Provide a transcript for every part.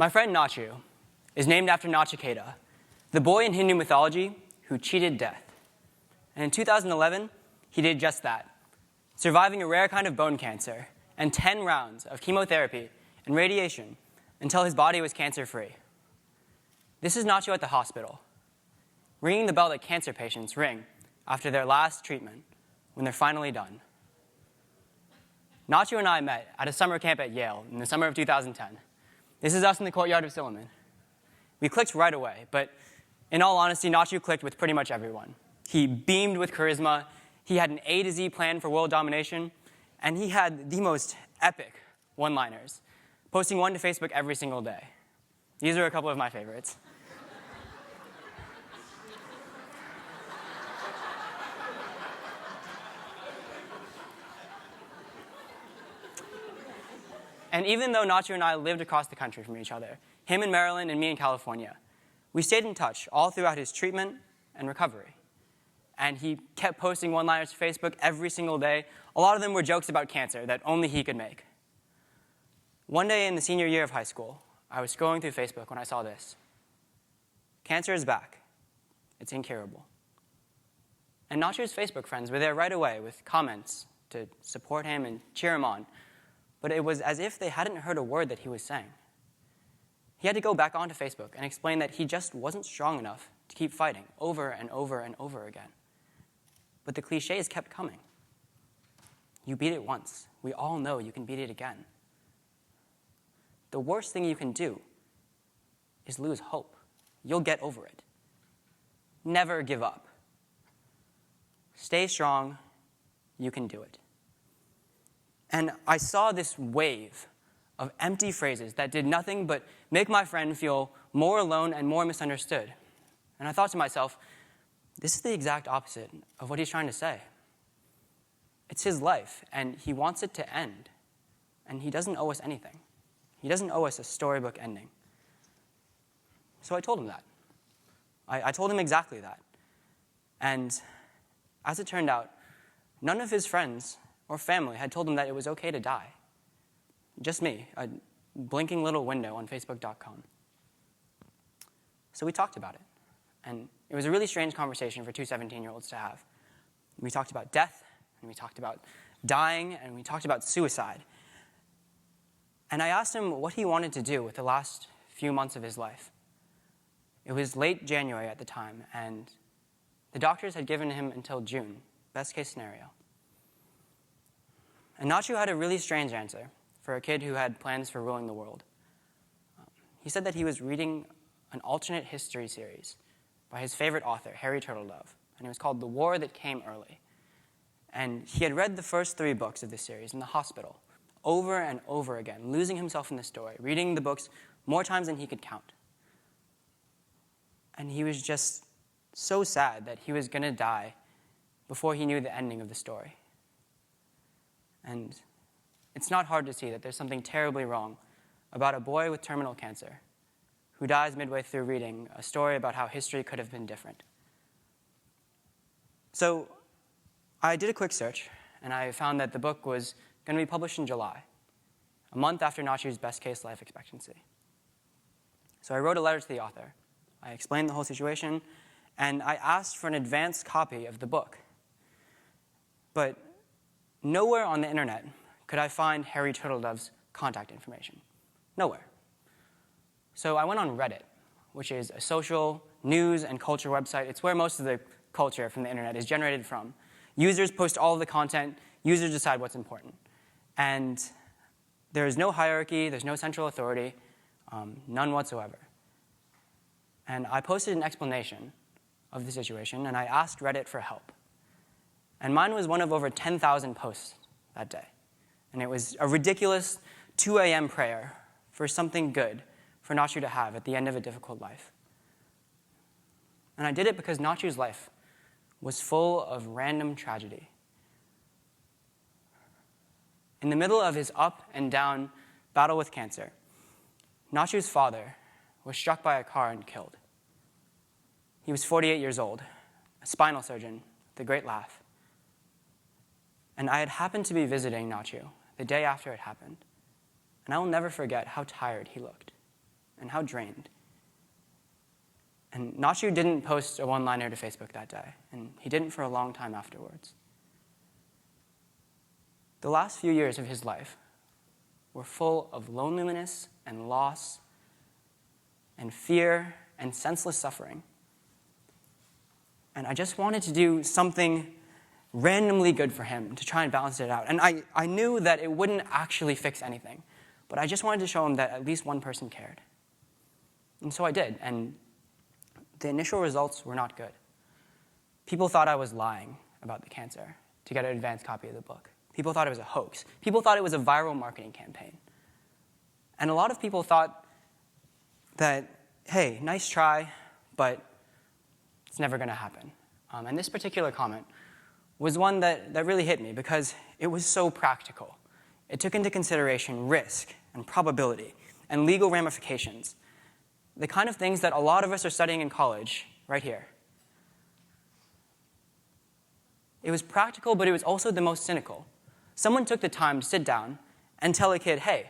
My friend Nachu is named after Nachiketa, the boy in Hindu mythology who cheated death. And in 2011, he did just that, surviving a rare kind of bone cancer and 10 rounds of chemotherapy and radiation until his body was cancer-free. This is Nachu at the hospital, ringing the bell that cancer patients ring after their last treatment when they're finally done. Nachu and I met at a summer camp at Yale in the summer of 2010. This is us in the courtyard of Silliman. We clicked right away, but in all honesty, Nachu clicked with pretty much everyone. He beamed with charisma, he had an A to Z plan for world domination, and he had the most epic one-liners, posting one to Facebook every single day. These are a couple of my favorites. And even though Nachu and I lived across the country from each other, him in Maryland and me in California, we stayed in touch all throughout his treatment and recovery. And he kept posting one-liners to Facebook every single day. A lot of them were jokes about cancer that only he could make. One day in the senior year of high school, I was scrolling through Facebook when I saw this. Cancer is back. It's incurable. And Nachu's Facebook friends were there right away with comments to support him and cheer him on. But it was as if they hadn't heard a word that he was saying. He had to go back onto Facebook and explain that he just wasn't strong enough to keep fighting over and over and over again. But the cliches kept coming. You beat it once. We all know you can beat it again. The worst thing you can do is lose hope. You'll get over it. Never give up. Stay strong. You can do it. And I saw this wave of empty phrases that did nothing but make my friend feel more alone and more misunderstood. And I thought to myself, this is the exact opposite of what he's trying to say. It's his life, and he wants it to end. And he doesn't owe us anything. He doesn't owe us a storybook ending. So I told him that. I told him exactly that. And as it turned out, none of his friends or family had told him that it was okay to die. Just me, a blinking little window on Facebook.com. So we talked about it. And it was a really strange conversation for two 17-year-olds to have. We talked about death, and we talked about dying, and we talked about suicide. And I asked him what he wanted to do with the last few months of his life. It was late January at the time, and the doctors had given him until June, best case scenario. And Nachu had a really strange answer for a kid who had plans for ruling the world. He said that he was reading an alternate history series by his favorite author, Harry Turtledove, and it was called The War That Came Early. And he had read the first 3 books of this series in the hospital, over and over again, losing himself in the story, reading the books more times than he could count. And he was just so sad that he was going to die before he knew the ending of the story. And it's not hard to see that there's something terribly wrong about a boy with terminal cancer who dies midway through reading a story about how history could have been different. So I did a quick search, and I found that the book was going to be published in July, a month after Nachu's best-case life expectancy. So I wrote a letter to the author. I explained the whole situation, and I asked for an advance copy of the book. But nowhere on the internet could I find Harry Turtledove's contact information. Nowhere. So I went on Reddit, which is a social news and culture website. It's where most of the culture from the internet is generated from. Users post all of the content. Users decide what's important. And there is no hierarchy. There's no central authority, none whatsoever. And I posted an explanation of the situation, and I asked Reddit for help. And mine was one of over 10,000 posts that day. And it was a ridiculous 2 a.m. prayer for something good for Nachu to have at the end of a difficult life. And I did it because Nachu's life was full of random tragedy. In the middle of his up and down battle with cancer, Nachu's father was struck by a car and killed. He was 48 years old, a spinal surgeon with a great laugh. And I had happened to be visiting Nachu the day after it happened, and I will never forget how tired he looked and how drained. And Nachu didn't post a one-liner to Facebook that day, and he didn't for a long time afterwards. The last few years of his life were full of loneliness and loss and fear and senseless suffering. And I just wanted to do something randomly good for him to try and balance it out. And I knew that it wouldn't actually fix anything, but I just wanted to show him that at least one person cared. And so I did, and the initial results were not good. People thought I was lying about the cancer to get an advanced copy of the book. People thought it was a hoax. People thought it was a viral marketing campaign. And a lot of people thought that, hey, nice try, but it's never going to happen. And this particular comment was one that really hit me because it was so practical. It took into consideration risk and probability and legal ramifications, the kind of things that a lot of us are studying in college right here. It was practical, but it was also the most cynical. Someone took the time to sit down and tell a kid, hey,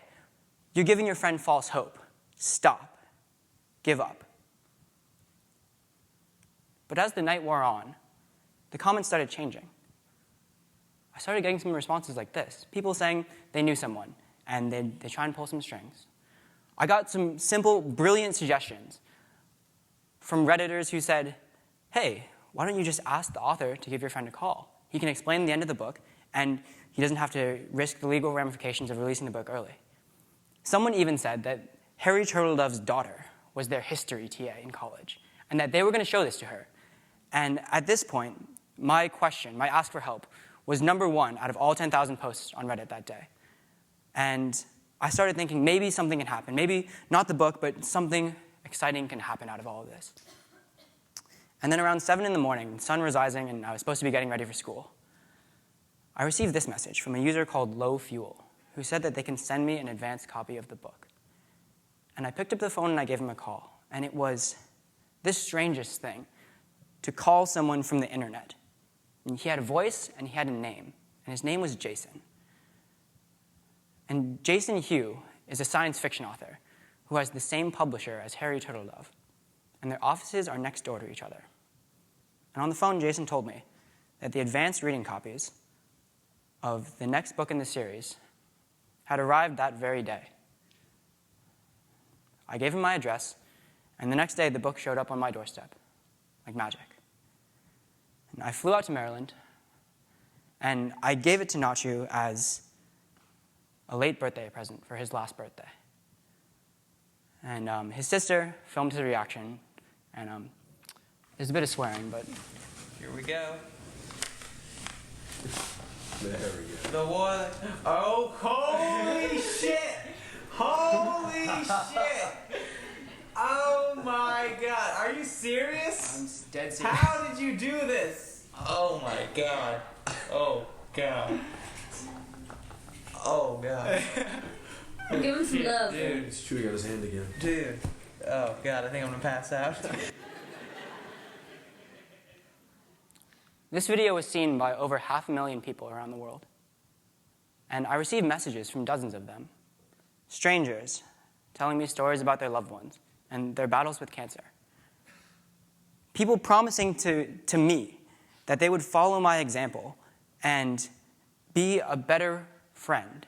you're giving your friend false hope. Stop. Give up. But as the night wore on, the comments started changing. I started getting some responses like this. People saying they knew someone, and they try and pull some strings. I got some simple, brilliant suggestions from Redditors who said, hey, why don't you just ask the author to give your friend a call? He can explain the end of the book, and he doesn't have to risk the legal ramifications of releasing the book early. Someone even said that Harry Turtledove's daughter was their history TA in college, and that they were going to show this to her. And at this point, my ask for help, was number one out of all 10,000 posts on Reddit that day. And I started thinking maybe something can happen. Maybe not the book, but something exciting can happen out of all of this. And then around 7 in the morning, the sun was rising, and I was supposed to be getting ready for school. I received this message from a user called Low Fuel, who said that they can send me an advanced copy of the book. And I picked up the phone and I gave him a call. And it was this strangest thing, to call someone from the internet. And he had a voice and he had a name, and his name was Jason. And Jason Hugh is a science fiction author who has the same publisher as Harry Turtledove, and their offices are next door to each other. And on the phone, Jason told me that the advanced reading copies of the next book in the series had arrived that very day. I gave him my address, and the next day the book showed up on my doorstep, like magic. And I flew out to Maryland, and I gave it to Nachu as a late birthday present for his last birthday. And his sister filmed his reaction, and there's a bit of swearing, but here we go. There we go. The one. Oh, holy shit! Holy shit! Oh my god, are you serious? I'm dead serious. How did you do this? Oh my god. Oh god. Oh god. Give him some love. Dude. He's chewing on his hand again. Dude. Oh god, I think I'm gonna pass out. This video was seen by over 500,000 people around the world. And I received messages from dozens of them. Strangers telling me stories about their loved ones and their battles with cancer. People promising to me that they would follow my example and be a better friend,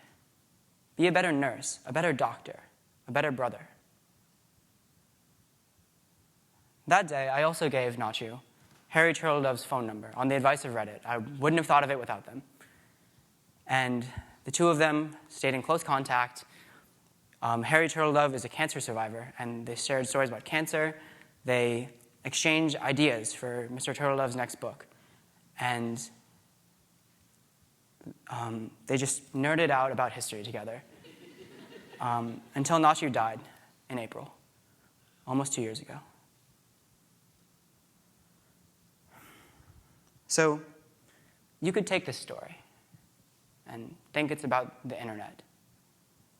be a better nurse, a better doctor, a better brother. That day, I also gave Nachu Harry Turtledove's phone number on the advice of Reddit. I wouldn't have thought of it without them. And the two of them stayed in close contact. Harry Turtledove is a cancer survivor, and they shared stories about cancer. They exchanged ideas for Mr. Turtledove's next book. And they just nerded out about history together until Nachu died in April, almost 2 years ago. So you could take this story and think it's about the internet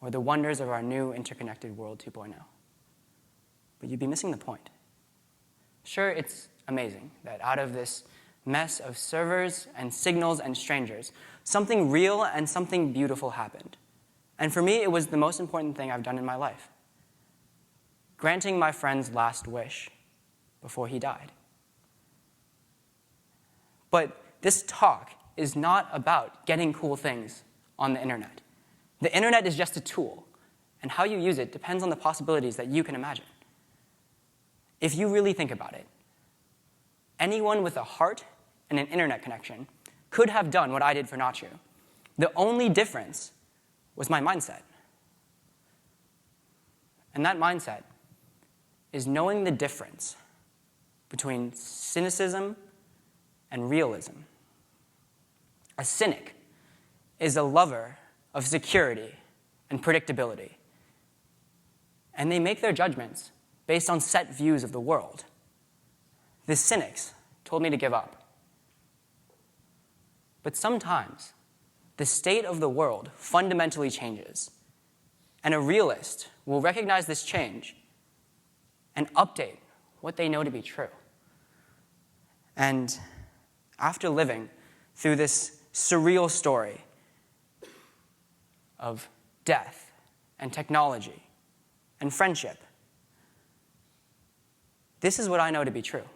or the wonders of our new interconnected world 2.0. But you'd be missing the point. Sure, it's amazing that out of this mess of servers and signals and strangers, something real and something beautiful happened. And for me, it was the most important thing I've done in my life. granting my friend's last wish before he died. But this talk is not about getting cool things on the internet. The internet is just a tool, and how you use it depends on the possibilities that you can imagine. If you really think about it, anyone with a heart and an internet connection could have done what I did for Nachu. The only difference was my mindset. And that mindset is knowing the difference between cynicism and realism. A cynic is a lover of security and predictability, and they make their judgments based on set views of the world. The cynics told me to give up. But sometimes, the state of the world fundamentally changes, and a realist will recognize this change and update what they know to be true. And after living through this surreal story of death and technology and friendship, this is what I know to be true.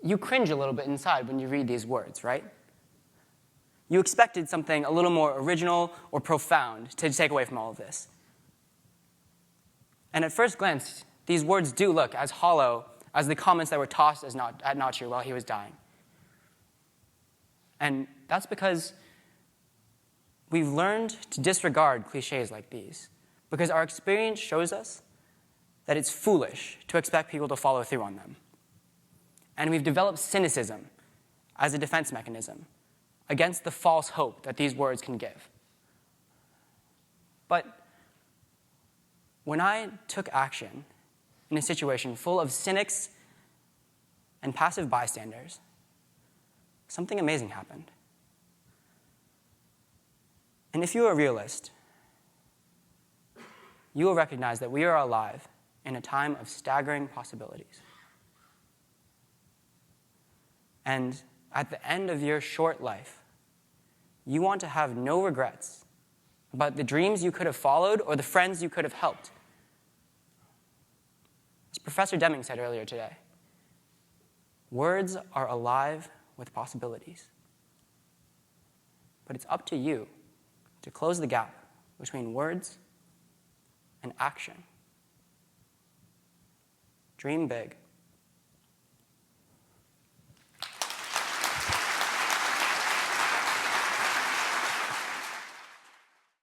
You cringe a little bit inside when you read these words, right? You expected something a little more original or profound to take away from all of this. And at first glance, these words do look as hollow as the comments that were tossed at Nachu while he was dying. And that's because we've learned to disregard cliches like these, because our experience shows us that it's foolish to expect people to follow through on them. And we've developed cynicism as a defense mechanism against the false hope that these words can give. But when I took action in a situation full of cynics and passive bystanders, something amazing happened. And if you're a realist, you will recognize that we are alive in a time of staggering possibilities. And at the end of your short life, you want to have no regrets about the dreams you could have followed or the friends you could have helped. As Professor Deming said earlier today, words are alive with possibilities. But it's up to you to close the gap between words and action. Dream big.